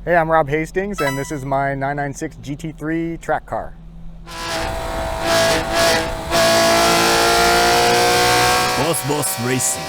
Hey, I'm Rob Hastings, and this is my 996 GT3 track car. Boss Racing.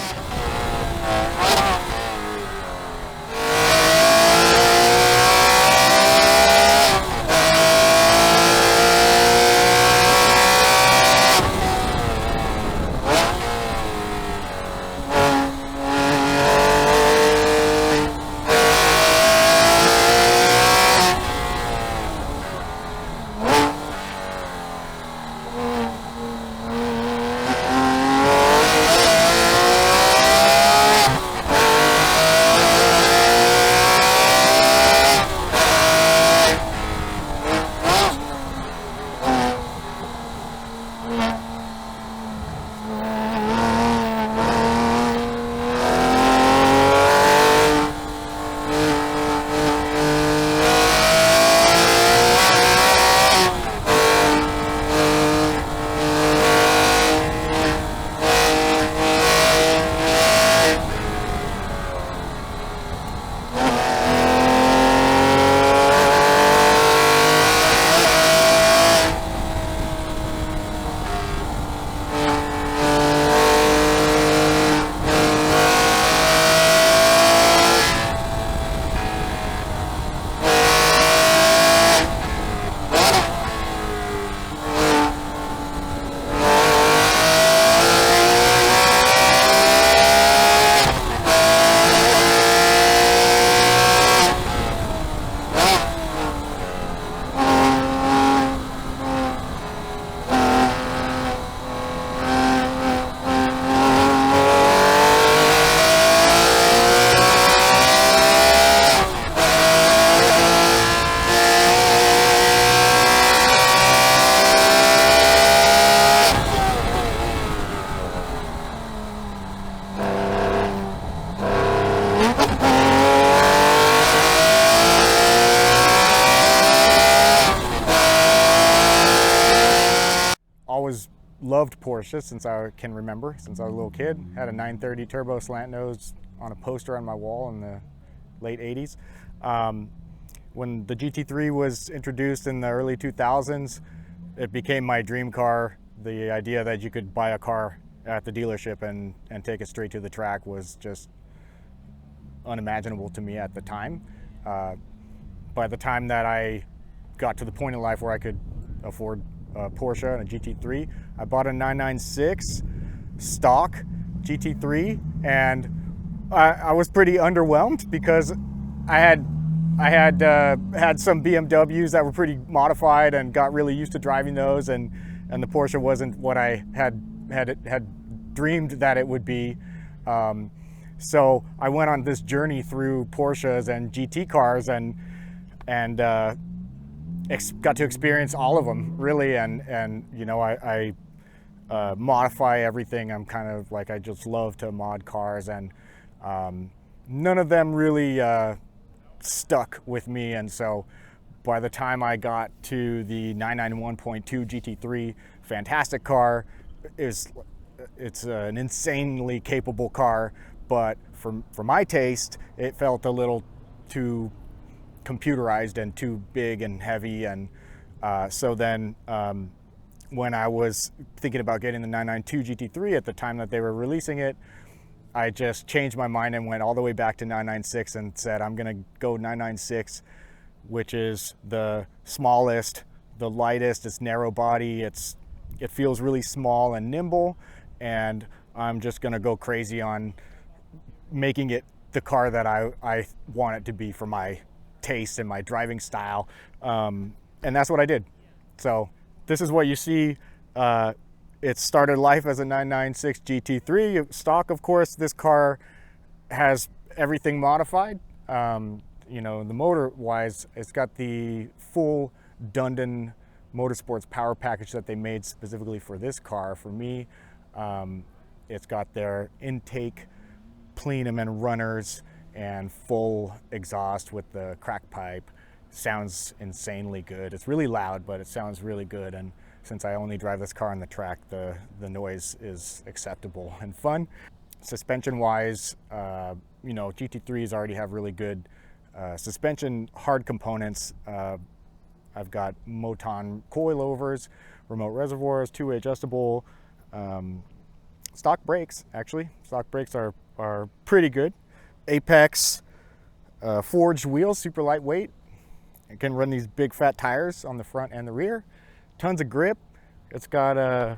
Always loved Porsche since I can remember, since I was a little kid. Had a 930 turbo slant nose on a poster on my wall in the late 80s. When the GT3 was introduced in the early 2000s, it became my dream car. The idea that you could buy a car at the dealership and take it straight to the track was just unimaginable to me at the time. By the time that I got to the point in life where I could afford a Porsche and a GT3, I bought a 996 stock GT3, and I was pretty underwhelmed because I had some BMWs that were pretty modified and got really used to driving those, and the Porsche wasn't what I had dreamed that it would be. So I went on this journey through Porsches and GT cars and got to experience all of them really, and you know, I modify everything. I'm kind of like, I just love to mod cars, and none of them really stuck with me. And so by the time I got to the 991.2 GT3, fantastic car. It's an insanely capable car, but for my taste, it felt a little too computerized and too big and heavy. And so then when I was thinking about getting the 992 GT3 at the time that they were releasing it, I just changed my mind and went all the way back to 996 and said, I'm gonna go 996, which is the smallest, the lightest, it's narrow body, it feels really small and nimble, and I'm just gonna go crazy on making it the car that I want it to be for my taste and my driving style, and that's what I did. So this is what you see. It started life as a 996 GT3 stock. Of course, this car has everything modified. You know, the motor wise, it's got the full Dundon Motorsports power package that they made specifically for this car. For me, it's got their intake plenum and runners and full exhaust with the crack pipe. Sounds insanely good. It's really loud, but it sounds really good. And since I only drive this car on the track, the noise is acceptable and fun. Suspension wise, you know, GT3s already have really good Suspension hard components, I've got Moton coilovers, remote reservoirs, two-way adjustable, stock brakes, actually. Stock brakes are pretty good. Apex forged wheels, super lightweight. It can run these big fat tires on the front and the rear. Tons of grip. It's got a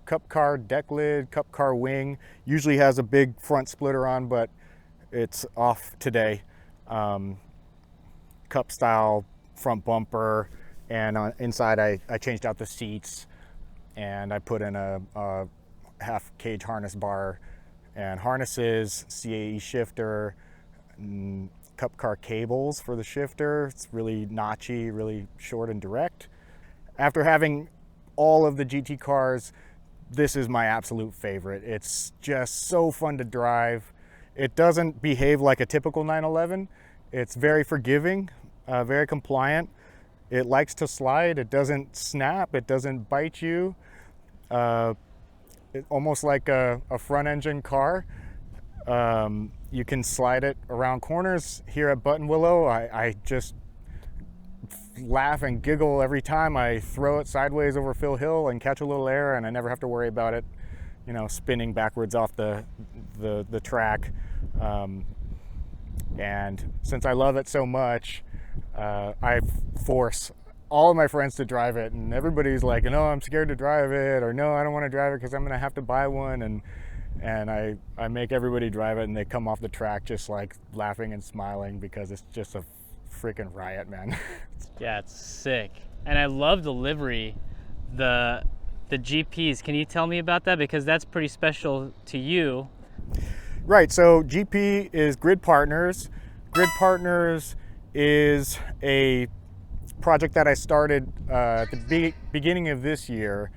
cup car deck lid, cup car wing. Usually has a big front splitter on, but it's off today. Cup style front bumper, and inside I changed out the seats, and I put in a half cage harness bar and harnesses, CAE shifter, cup car cables for the shifter. It's really notchy, really short and direct. After having all of the GT cars, this is my absolute favorite. It's just so fun to drive. It doesn't behave like a typical 911. It's very forgiving, very compliant. It likes to slide. It doesn't snap. It doesn't bite you. Almost like a front engine car. You can slide it around corners. Here at Buttonwillow, I just laugh and giggle every time I throw it sideways over Phil Hill and catch a little air, and I never have to worry about it, you know, spinning backwards off the track. And since I love it so much, I force all of my friends to drive it, and everybody's like, no, I'm scared to drive it, or no, I don't want to drive it because I'm gonna have to buy one, and I make everybody drive it, and they come off the track just like laughing and smiling because it's just a freaking riot, man. Yeah, it's sick. And I love the livery, the GPs. Can you tell me about that? Because that's pretty special to you. Right, so GP is Grid Partners. Grid Partners is a project that I started at the beginning of this year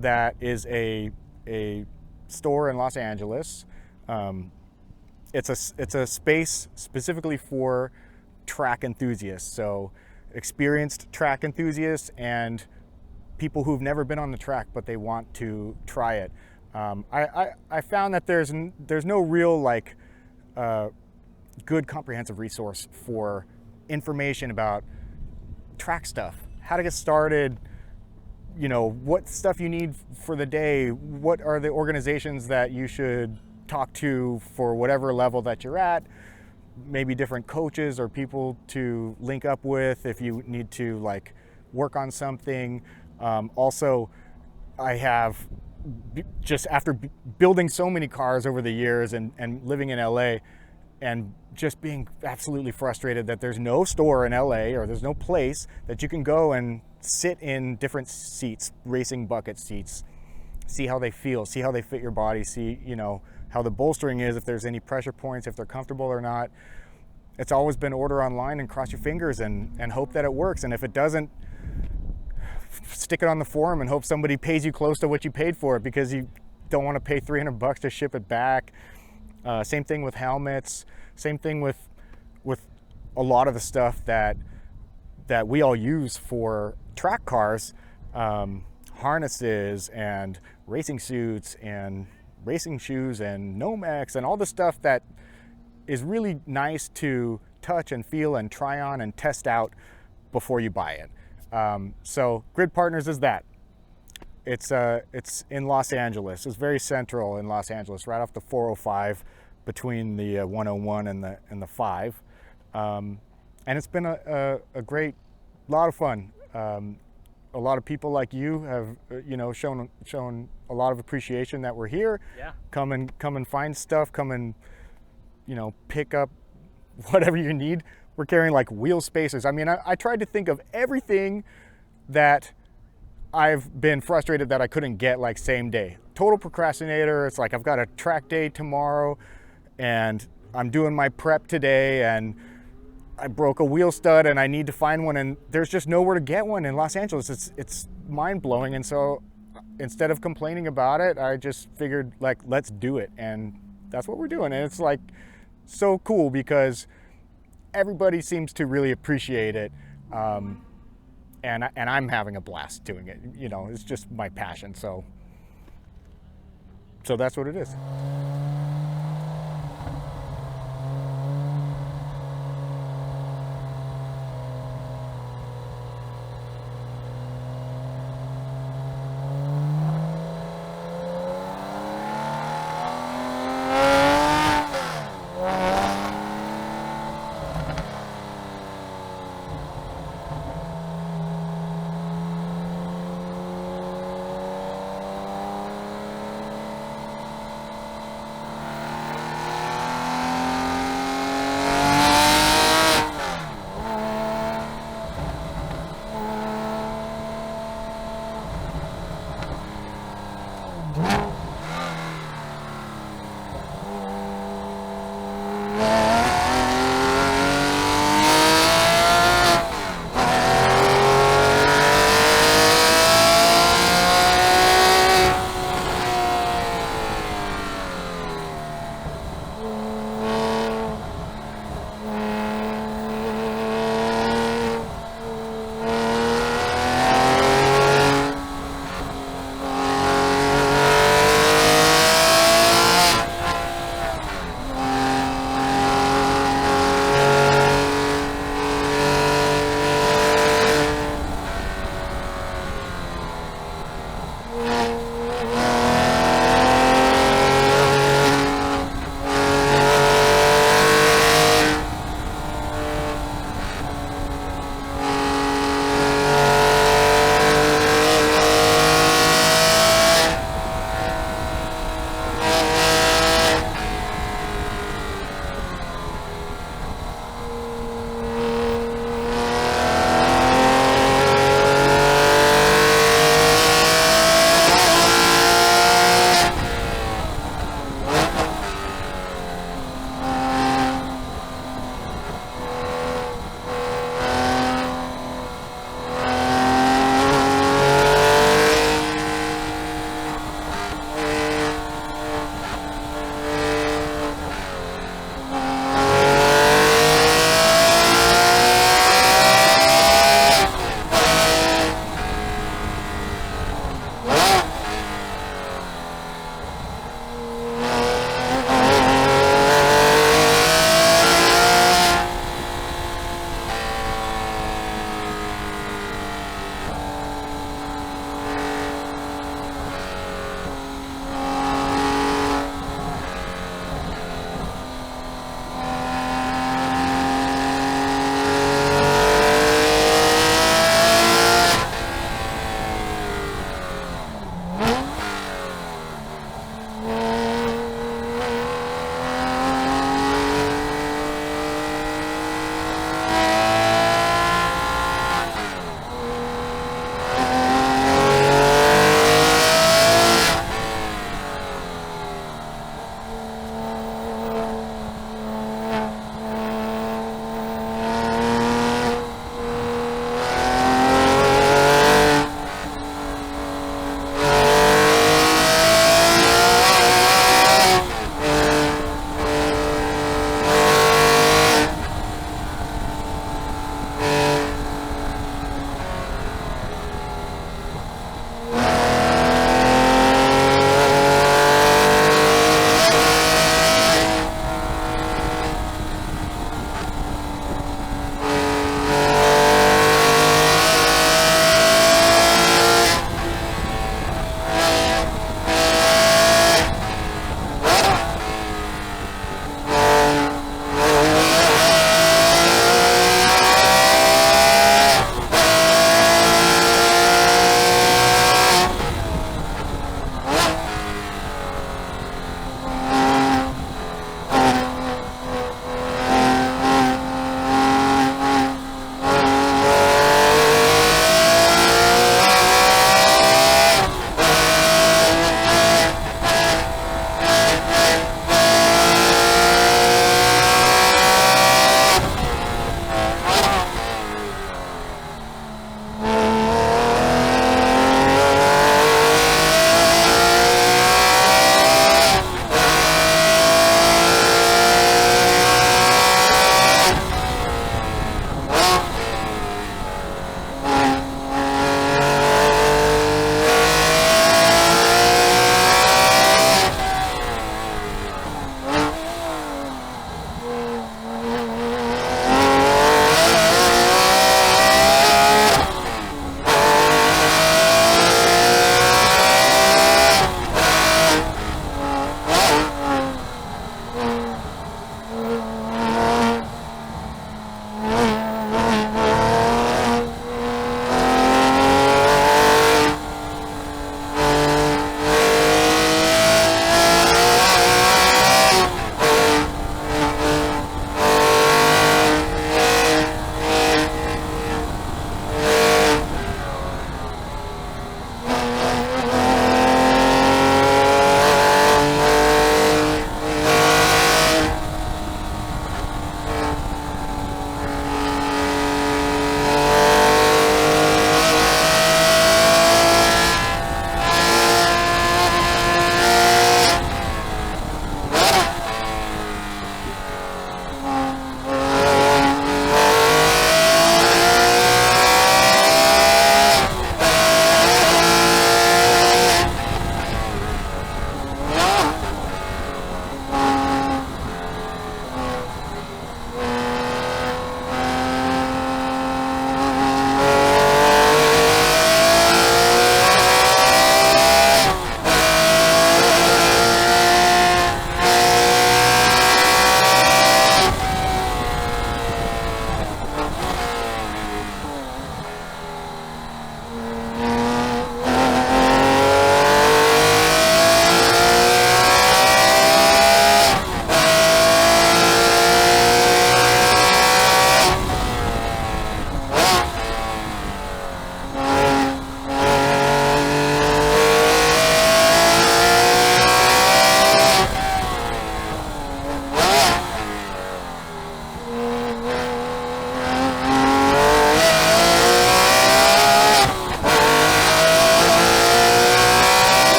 that is a store in Los Angeles. It's a space specifically for track enthusiasts, so experienced track enthusiasts and people who've never been on the track but they want to try it. I found that there's no real like good comprehensive resource for information about track stuff, how to get started, you know, what stuff you need for the day, what are the organizations that you should talk to for whatever level that you're at, maybe different coaches or people to link up with if you need to like work on something. Also, I have just after building so many cars over the years and living in LA and just being absolutely frustrated that there's no store in LA or there's no place that you can go and sit in different seats, racing bucket seats, see how they feel, see how they fit your body, see, you know, how the bolstering is, if there's any pressure points, if they're comfortable or not. It's always been order online and cross your fingers and hope that it works. And if it doesn't, stick it on the forum and hope somebody pays you close to what you paid for it because you don't want to pay $300 to ship it back. Same thing with helmets. Same thing with a lot of the stuff that we all use for track cars, harnesses and racing suits and racing shoes and Nomex and all the stuff that is really nice to touch and feel and try on and test out before you buy it. So Grid Partners is that. It's in Los Angeles. It's very central in Los Angeles, right off the 405 between the 101 and the 5. And it's been a great, lot of fun. A lot of people like you have, you know, shown a lot of appreciation that we're here. Yeah. Come and find stuff. Come and, you know, pick up whatever you need. We're carrying like wheel spacers. I mean, I tried to think of everything that I've been frustrated that I couldn't get like same day. Total procrastinator. It's like I've got a track day tomorrow and I'm doing my prep today and I broke a wheel stud and I need to find one and there's just nowhere to get one in Los Angeles. It's mind-blowing. And so instead of complaining about it, I just figured like, let's do it. And that's what we're doing. And it's like so cool because everybody seems to really appreciate it. And I'm having a blast doing it. You know, it's just my passion. So that's what it is.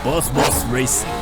Boss Boss Racing.